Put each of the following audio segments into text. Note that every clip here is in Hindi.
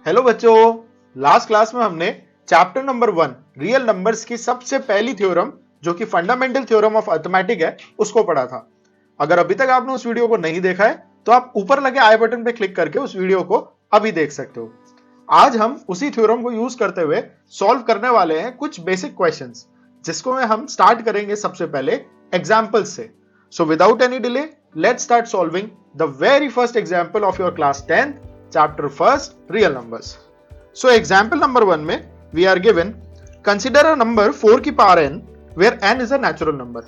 हेलो बच्चों, लास्ट क्लास में हमने चैप्टर नंबर 1 रियल नंबर्स की सबसे पहली थ्योरम जो कि फंडामेंटल थ्योरम ऑफ अरिथमेटिक है उसको पढ़ा था। अगर अभी तक आपने उस वीडियो को नहीं देखा है तो आप ऊपर लगे आई बटन पे क्लिक करके उस वीडियो को अभी देख सकते हो। आज हम उसी थ्योरम को यूज करते हुए सॉल्व करने वाले हैं कुछ बेसिक क्वेश्चंस, जिसको में हम स्टार्ट करेंगे सबसे पहले एग्जाम्पल्स से। So without any delay let's start solving the very first example of your class 10th chapter 1 real numbers. So example number 1 में we are given consider a number 4 की power n where n is a natural number.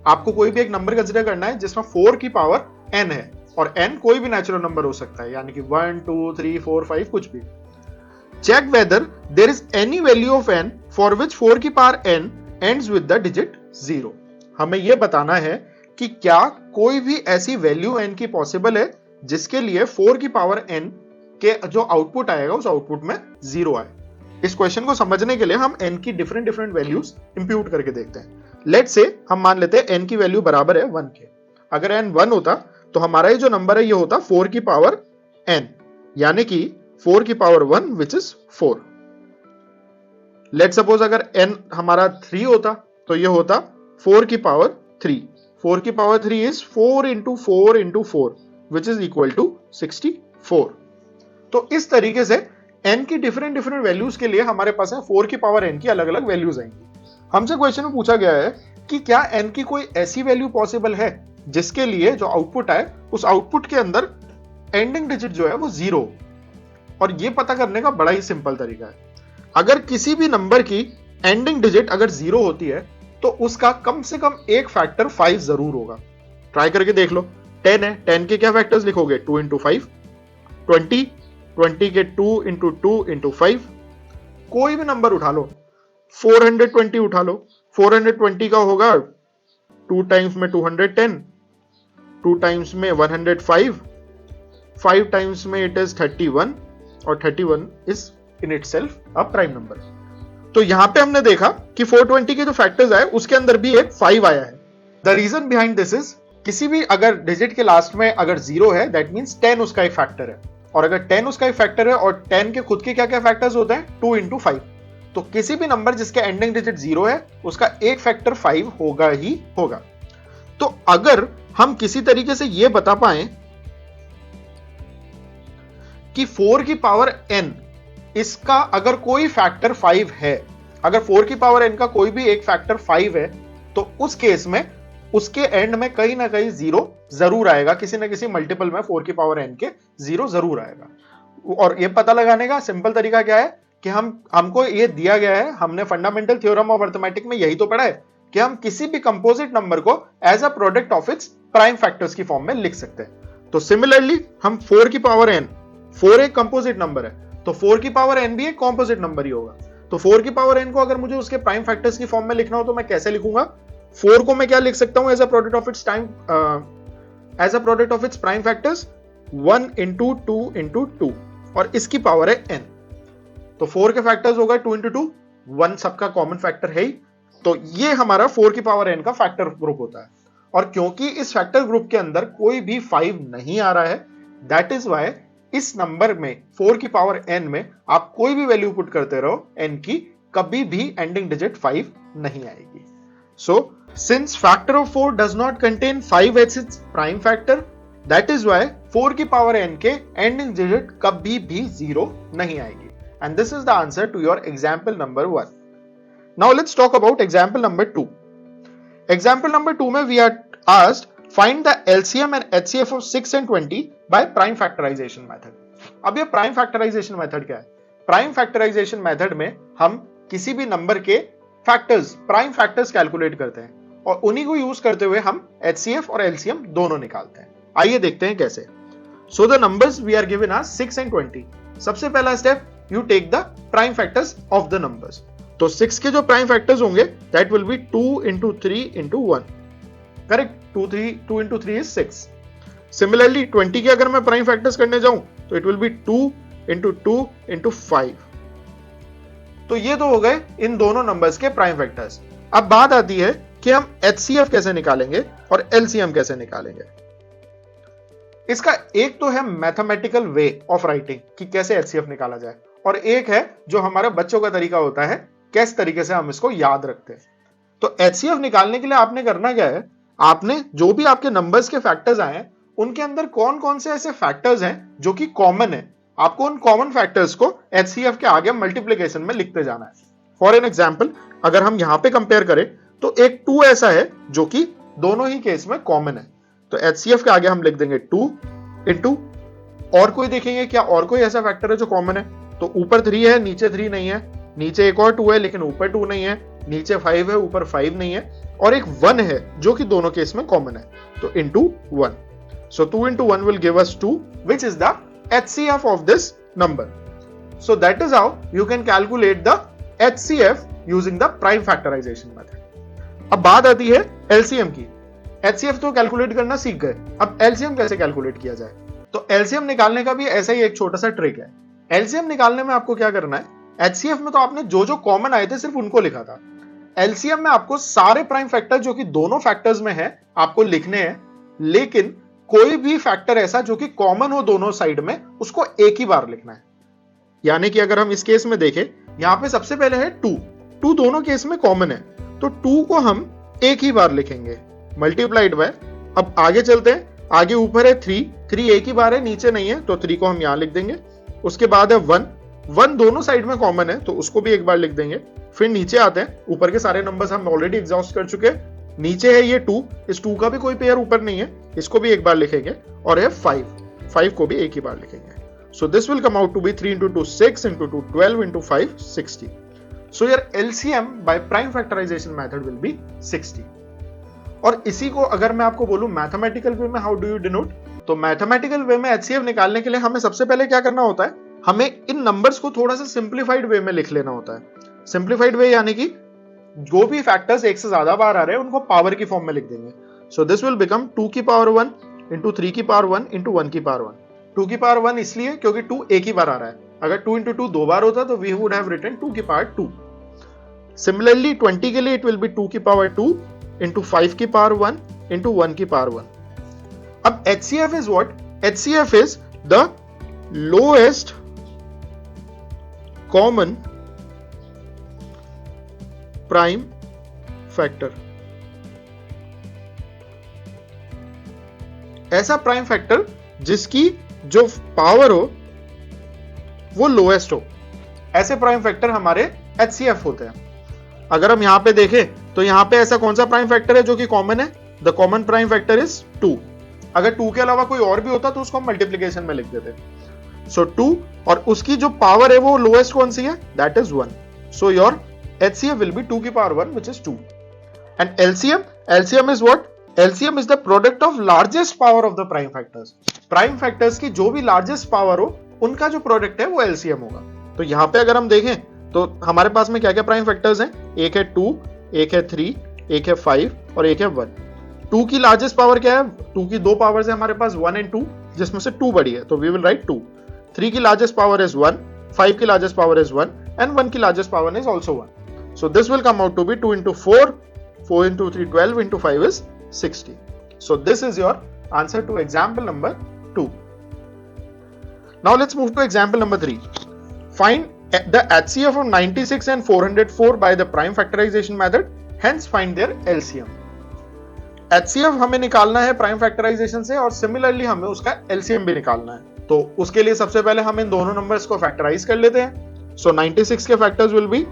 आपको कोई भी एक नंबर कंसीडर करना है जिसमें 4 की पावर n है और n कोई भी नेचुरल नंबर हो सकता है, यानी कि 1 2 3 4 5 कुछ भी। Check whether there is any value of n for which 4 की power n ends with the digit 0. हमें यह बताना है कि क्या कोई भी ऐसी वैल्यू n की पॉसिबल है जिसके लिए 4 की पावर n के जो आउटपुट आएगा उस आउटपुट में 0 आए। इस क्वेश्चन को समझने के लिए हम n की डिफरेंट वैल्यूज इंप्यूट करके देखते हैं। लेट्स से हम मान लेते हैं n की वैल्यू बराबर है 1 के। अगर n 1 होता तो हमारा ये जो नंबर है ये होता 4 की पावर n, यानी कि 4 की power 1 which is 4। Let's suppose अगर n हमारा 3 होता तो ये होता 4 की पावर 3। 4 की power 3 is 4 into 4 into 4 which is equal to 64। तो इस तरीके से n की डिफरेंट वैल्यूज के लिए हमारे पास है 4 की पावर n की अलग अलग वैल्यूज आएंगी। हमसे क्वेश्चन में पूछा गया है कि क्या n की कोई ऐसी वैल्यू पॉसिबल है जिसके लिए जो आउटपुट आए उस आउटपुट के अंदर एंडिंग डिजिट जो है वो 0। और ये पता करने का बड़ा ही सिंपल तरीका है। अगर किसी भी नंबर की एंडिंग डिजिट अगर 0 होती है तो उसका कम से कम एक फैक्टर 5 जरूर होगा। ट्राई करके देख लो। 10 है, 10 के क्या फैक्टर्स लिखोगे? 2 इंटू 5। 20 के 2 इंटू 2 इंटू 5। कोई भी नंबर उठा लो, 420 उठा लो। 420 का होगा 2 टाइम्स में 210, 2 टाइम्स में 105, 5 टाइम्स में इट इज 31 और 31 is in itself a prime number. तो यहां पे हमने देखा कि 420 के जो फैक्टर्स आए उसके अंदर भी एक 5 आया है। The reason behind this is किसी भी अगर डिजिट के लास्ट में अगर 0 है दैट मींस 10 उसका एक फैक्टर है, और अगर 10 उसका एक फैक्टर है और 10 के खुद के क्या क्या फैक्टर्स होते हैं 2 इंटू 5। तो किसी भी नंबर जिसके एंडिंग डिजिट 0 है उसका एक फैक्टर 5 होगा ही होगा। तो अगर हम किसी तरीके से यह बता पाए कि 4 की पावर n इसका अगर कोई फैक्टर 5 है, अगर 4 की पावर n का कोई भी एक फैक्टर 5 है तो उस केस में उसके एंड में कहीं ना कहीं 0 जरूर आएगा। किसी ना किसी मल्टीपल में 4 की पावर n के 0 जरूर आएगा। और ये पता लगाने का सिंपल तरीका क्या है कि हमको ये दिया गया है, हमने फंडामेंटल थ्योरम ऑफ अरिथमेटिक में यही तो पढ़ा है कि हम किसी भी कंपोजिट नंबर को as a product of its prime factors की फॉर्म में लिख सकते हैं। तो सिमिलरली हम 4 की पावर n, 4 एक कंपोजिट नंबर है तो 4 की पावर n भी एक कंपोजिट नंबर ही होगा। तो 4 की पावर n को अगर मुझे उसके प्राइम फैक्टर्स की फॉर्म में लिखना हो तो मैं कैसे लिखूंगा? 4 को मैं क्या लिख सकता हूं as a product of its time as a product of its prime factors 1 into 2 into 2 और इसकी पावर है n। तो 4 के फैक्टर्स होगा 2 इंटू 2, 1 सबका कॉमन फैक्टर है ही। तो ये हमारा 4 की पावर n का फैक्टर ग्रुप होता है। और क्योंकि इस फैक्टर ग्रुप के अंदर कोई भी 5 नहीं आ रहा है, दैट इज वाई इस नंबर में 4 की पावर n में आप कोई भी वैल्यू पुट करते रहो n की, कभी भी एंडिंग डिजिट 5 नहीं आएगी। So, since factor of 4 does not contain 5 as its prime factor, that is why 4 की पावर n के ending digit कभी भी 0 नहीं आएगी। And this is the answer to your example number 1. Now let's talk about example number 2. Example number 2 में we are asked find the LCM and HCF of 6 and 20 by prime factorization method. अब ये prime factorization method क्या है? Prime factorization method में हम किसी भी नंबर के फैक्टर्स, प्राइम फैक्टर्स कैलकुलेट करते हैं और उन्हीं को यूज करते हुए हम HCF और LCM दोनों निकालते हैं। आइए देखते हैं कैसे। So the numbers we are given are 6 and 20। सबसे पहला step, you take the prime factors of the numbers. तो 6 के जो प्राइम फैक्टर्स होंगे that will be 2 into 3 into 1। Correct, 2 into 3 is 6। Similarly 20 के अगर मैं प्राइम फैक्टर्स करने जाऊं तो it will be 2 into 2 into 5। तो ये तो हो गए इन दोनों नंबर्स के प्राइम फैक्टर्स। अब बात आती है कि हम HCF कैसे निकालेंगे और LCM कैसे निकालेंगे। इसका एक तो है मैथमेटिकल वे ऑफ राइटिंग कि कैसे एचसीएफ निकाला जाए, और एक है जो हमारे बच्चों का तरीका होता है किस तरीके से हम इसको याद रखते हैं। तो एचसीएफ निकालने के लिए आपने करना क्या है, आपने जो भी आपके नंबर्स के फैक्टर्स आए हैं उनके अंदर कौन कौन से ऐसे फैक्टर्स हैं जो कि कॉमन है, आपको उन कॉमन फैक्टर्स को एचसीएफ के आगे मल्टीप्लिकेशन में लिखते जाना है। फॉर एन एग्जाम्पल अगर हम यहां पे कंपेयर करें तो एक 2 ऐसा है जो कि दोनों ही केस में कॉमन है, तो एचसीएफ के आगे हम लिख देंगे 2 इंटू, और कोई देखेंगे क्या और कोई ऐसा फैक्टर है जो कॉमन है, तो ऊपर 3 है नीचे 3 नहीं है, नीचे एक और 2 है लेकिन ऊपर 2 नहीं है, नीचे 5 है ऊपर 5 नहीं है, और एक 1 है जो कि दोनों केस में कॉमन है, तो into 1। So 2 into 1 will give us 2, which is the HCF of this number. So that is how you can calculate the HCF using the prime factorization method. अब बात आती है LCM की। HCF तो कैलकुलेट करना सीख गए, अब LCM कैसे कैलकुलेट किया जाए। तो LCM निकालने का भी ऐसा ही एक छोटा सा ट्रिक है। LCM निकालने में आपको क्या करना है, HCF में तो आपने जो जो कॉमन आए थे सिर्फ उनको लिखा था, LCM में आपको सारे प्राइम फैक्टर जो कि दोनों फैक्टर्स में है आपको लिखने हैं, लेकिन कोई भी फैक्टर ऐसा जो कि कॉमन हो दोनों साइड में उसको एक ही बार लिखना है। यानी कि अगर हम इस केस में देखें, यहां पे सबसे पहले है 2 दोनों केस में कॉमन है, तो 2 को हम एक ही बार लिखेंगे मल्टीप्लाइड बाय, अब आगे चलते हैं, आगे ऊपर है 3 एक ही बार है नीचे नहीं है, तो 3 को हम यहां लिख देंगे। उसके बाद है 1 दोनों साइड में कॉमन है तो उसको भी एक बार लिख देंगे। फिर नीचे आते हैं, ऊपर के सारे नंबर्स हम ऑलरेडी एग्जॉस्ट कर चुके हैं, नीचे है ये 2, इस 2 का भी कोई पेयर ऊपर नहीं है, इसको भी एक बार लिखेंगे, और है 5 को भी एक ही बार लिखेंगे। So this will come out to be 3 into 2 6 into 2 12 into 5 60. So your LCM by prime factorization method will be 60. और इसी को अगर मैं आपको बोलूं मैथमेटिकल वे में हाउ डू यू डिनोट, तो मैथमेटिकल वे में HCF निकालने के लिए हमें सबसे पहले क्या करना होता है, हमें इन नंबर्स को थोड़ा सा सिंप्लीफाइड वे में लिख लेना होता है। सिंप्लीफाइड वे यानी कि जो भी फैक्टर्स एक से ज्यादा बार आ रहे हैं उनको पावर की फॉर्म में लिख देंगे। सो दिस विल बिकम 2 की पावर 1 इंटू 3 की पावर 1 इंटू 1 की पावर 1। 2 की पावर 1 इसलिए क्योंकि 2 एक ही बार आ रहा है, अगर 2 इंटू 2 2 बार होता तो वी वुड हैव रिटन 2 की पावर 2। सिमिलरली 20 के लिए इट विल बी 2 की पावर 2 इंटू 5 की पावर 1 इंटू 1 की पावर 1। अब HCF is what, HCF is the lowest common prime factor. ऐसा प्राइम फैक्टर जिसकी जो पावर हो वो लोएस्ट हो, ऐसे प्राइम फैक्टर हमारे HCF होते हैं। अगर हम यहां पे देखें तो यहां पे ऐसा कौन सा प्राइम फैक्टर है जो कि कॉमन है, the common prime factor is 2। अगर 2 के अलावा कोई और भी होता तो उसको हम मल्टीप्लीकेशन में लिख देते। सो 2 और उसकी जो पावर है वो लोएस्ट कौन सी है, that is 1। So your HCF will be 2 की power 1 which is 2. And LCM is what? LCM is the product of largest power of the prime factors. Prime factors की जो भी largest power हो उनका जो प्रोडक्ट है वो LCM होगा। तो यहाँ पे अगर हम देखें तो हमारे पास में क्या क्या प्राइम फैक्टर्स हैं, एक है 2, एक है 3, एक है 5 और एक है 1। 2 की लार्जेस्ट पावर क्या है, 2 की 2 पावर्स है हमारे पास 1 and 2, जिसमें से 2 बड़ी है तो वी विल राइट 2। 3 की लार्जेस्ट पावर इज 1, 5 की लार्जेस्ट पावर इज 1 and 1 की largest power is also 1। So this will come out to be 2 into 4, 4 into 3 12 into 5 is 60. So this is your answer to example number 2. Now let's move to example number 3. Find the HCF of 96 and 404 by the prime factorization method, hence find their LCM. HCF हमें निकालना है प्राइम फैक्टराइजेशन से और सिमिलरली हमें उसका LCM भी निकालना है। तो उसके लिए सबसे पहले हम इन दोनों नंबर्स को फैक्टराइज कर लेते हैं। So 96 के फैक्टर्स विल बी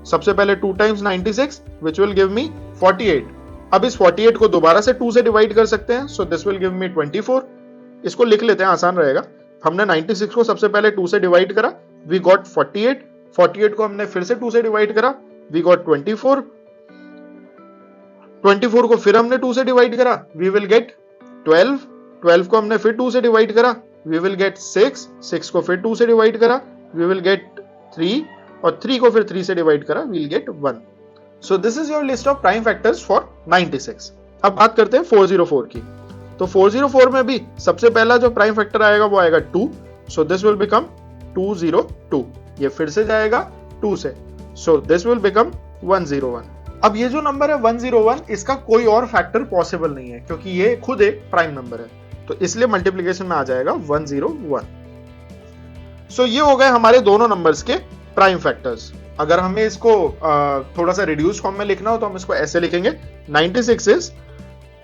सबसे पहले 2 times 96 which will give me 48। अब इस 48 को दोबारा से 2 से डिवाइड कर सकते हैं, so this will give me 24। इसको लिख लेते हैं, आसान रहेगा। हमने 96 को सबसे पहले 2 से डिवाइड करा, we got 48। 48 को हमने फिर से 2 से डिवाइड करा, we got 24। 24 को फिर हमने 2 से डिवाइड करा, we will get 12। 12 को हमने फिर 2 से डिवाइड करा, we will get 6। 6 को फिर 2 से डिवाइड करा, we will get 3 और 3 को फिर 3 से डिवाइड करा, we'll get 1। So this is your list of prime factors for 96। अब बात करते हैं 404 की। तो 404 में भी सबसे पहला जो प्राइम फैक्टर आएगा वो आएगा 2। So this will become 202। ये फिर से जाएगा 2 से, so this will become 101। अब ये जो नंबर है 101, इसका कोई और फैक्टर पॉसिबल नहीं है क्योंकि ये खुद एक प्राइम नंबर है। तो इसलिए मल्टीप्लीकेशन में आ जाएगा 101। सो ये हो गए हमारे दोनों नंबर्स के प्राइम फैक्टर्स। अगर हमें इसको थोड़ा सा रिड्यूस फॉर्म में लिखना हो तो हम इसको ऐसे लिखेंगे, 96 इज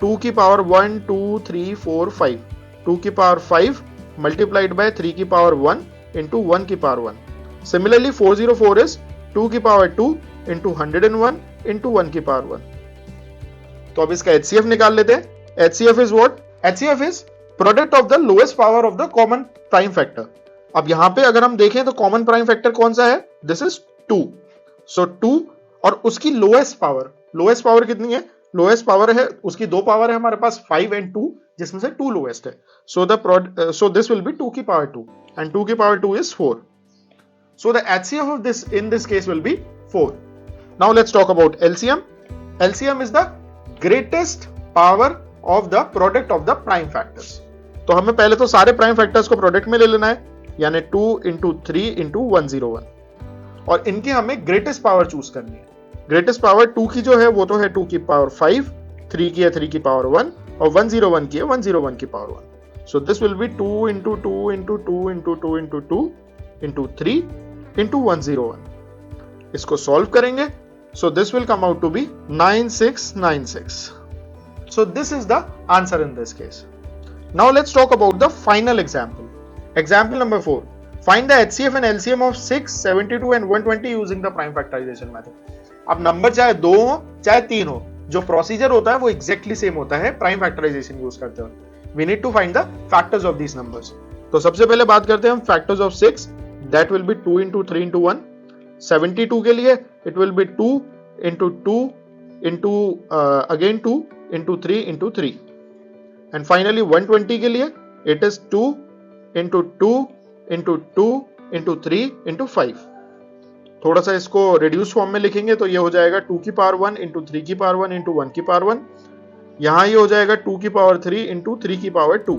2 की पावर 1 2 3 4 5, 2 की पावर 5 मल्टीप्लाइड बाय 3 की पावर 1 इंटू 1 की पावर 1। सिमिलरली 404 इज 2 की पावर 2 इंटू 101 इंटू 1 की पावर 1। तो अब इसका HCF निकाल लेते हैं। HCF is what? HCF is product of the lowest power of the common prime factor. अब यहां पे अगर हम देखें तो कॉमन प्राइम फैक्टर कौन सा है? This is 2। सो 2 और उसकी लोएस्ट पावर कितनी है? लोएस्ट पावर है, उसकी दो पावर है हमारे पास 5 एंड 2, जिसमें से 2 लोएस्ट है। सो दिस विल बी 2 की पावर 2 एंड 2 की power 2 is 4। So the HCF of this in this case will be 4। Now let's talk about LCM. LCM is the greatest power of the product of the prime factors. तो हमें पहले तो सारे प्राइम फैक्टर्स को प्रोडक्ट में ले लेना है, यानी 2 इंटू 3 इंटू 101, और इनकी हमें ग्रेटेस्ट पावर चूज करनी है। ग्रेटेस्ट पावर 2 की जो है वो तो है 2 की पावर 5, 3 की है 3 की पावर 1, और 101 की है 101 की power 1। So this will be 2 into 2 into 2 into 2 into 2 into 3 into 101। इसको सॉल्व करेंगे, so this will come out to be 9696। So this is the answer in this case. Now let's talk about the final example. Example number 4, find the HCF and LCM of 6, 72 and 120 using the prime factorization method. अब नंबर चाहे 2 हो चाहे 3 हो, जो प्रोसीजर होता है वो एग्जैक्टली सेम होता है प्राइम फैक्टराइजेशन यूज करते हुए। We need to find the factors of these numbers. तो सबसे पहले बात करते हैं हम factors of 6, that will be 2 into 3 into 1। 72 के लिए it will be 2 into 2 into again 2 into 3 into 3, and finally 120 के लिए it is 2 into 2 into 2 into 3 into 5। थोड़ा सा इसको रिड्यूस फॉर्म में लिखेंगे तो ये हो जाएगा 2 की पावर 1 इंटू 3 की पावर 1 इंटू 1 की पावर 1। यहां ये हो जाएगा 2 की पावर 3 इंटू 3 की power 2,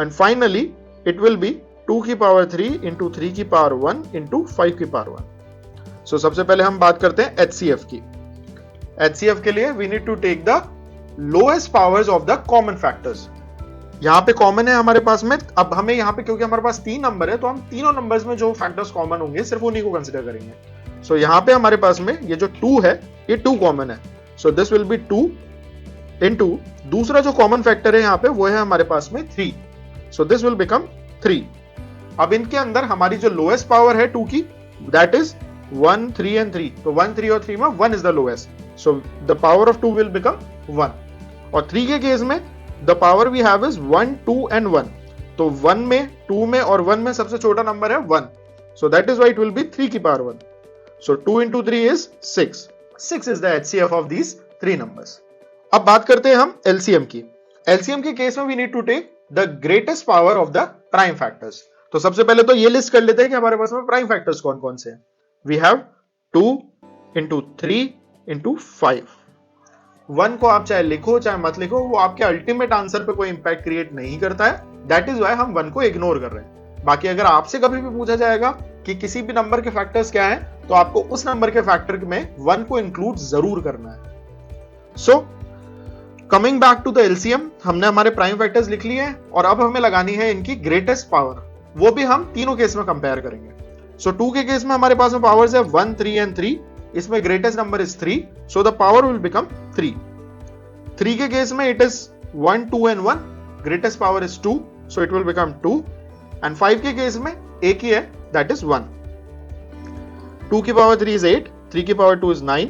and finally it will be 2 की पावर 3 इंटू 3 की पावर 1 इंटू 5 की पावर 1। सो सबसे पहले हम बात करते हैं HCF की। HCF के लिए we need to take the lowest powers of the common factors. यहां पे कॉमन है हमारे पास में, अब हमें यहां पे क्योंकि हमारे पास 3 नंबर है तो हम तीनों नंबर्स में जो फैक्टर्स कॉमन होंगे सिर्फ उन्हीं को कंसीडर करेंगे। सो यहां पे हमारे पास में ये जो 2 है ये 2 कॉमन है, सो दिस विल बी 2 इनटू दूसरा जो कॉमन फैक्टर है यहां पे वो है हमारे पास में 3, सो दिस विल बिकम 3। अब इनके अंदर हमारी जो लोएस्ट पावर है 2 की, दैट इज 1 3 एंड 3, तो 1 3 और 3 में 1 is the lowest, so the power of 2 will become 1। और 3 के केस में the power we have is 1 2 and 1, तो 1 में 2 में और 1 में सबसे छोटा नंबर है 1, so that is why it will be 3 की power 1, so 2 into 3 is 6 is the HCF of these 3 numbers। अब बात करते हैं हम LCM की। LCM के केस में we need to take the greatest power of the prime factors। तो सबसे पहले तो ये लिस्ट कर लेते हैं कि हमारे पास में प्राइम फैक्टर्स कौन कौन से हैं। we have 2 into 3 into 5। 1 को आप चाहे लिखो चाहे मत लिखो, वो आपके अल्टीमेट आंसर पे कोई इंपैक्ट क्रिएट नहीं करता है, दैट इज वाई हम 1 को इग्नोर कर रहे हैं। बाकी अगर आपसे कभी भी पूछा जाएगा कि किसी भी नंबर के फैक्टर्स क्या हैं, तो आपको उस नंबर के फैक्टर में 1 को इंक्लूड जरूर करना है। So coming back to the LCM, हमने हमारे प्राइम फैक्टर्स लिख लिए हैं और अब हमें लगानी है इनकी ग्रेटेस्ट पावर, वो भी हम तीनों केस में कंपेयर करेंगे। सो 2 के केस में हमारे पास में पावर्स है 1 3 एंड 3, इसमें greatest number is 3, so the power will become 3। 3 के केस में it is 1 2 and 1, greatest power is 2, so it will become 2, and 5 के केस में एक ही है, दैट इज 1। 2 की पावर 3 इज 8, 3 की पावर 2 इज 9,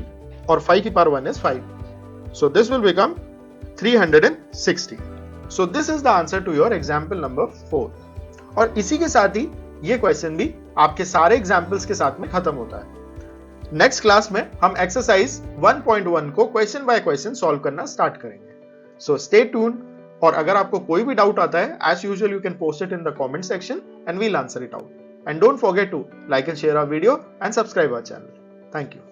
और 5 की power 1 is 5, so this will become 360। So this is the answer to your example number 4। और इसी के साथ ही ये क्वेश्चन भी आपके सारे एग्जाम्पल्स के साथ में खत्म होता है। नेक्स्ट क्लास में हम एक्सरसाइज 1.1 को क्वेश्चन बाय क्वेश्चन सॉल्व करना स्टार्ट करेंगे। सो स्टे ट्यून्ड, और अगर आपको कोई भी डाउट आता है, as usual you can post it in the comment section and we'll answer it out. And don't forget to like and share our video and subscribe our channel. Thank you.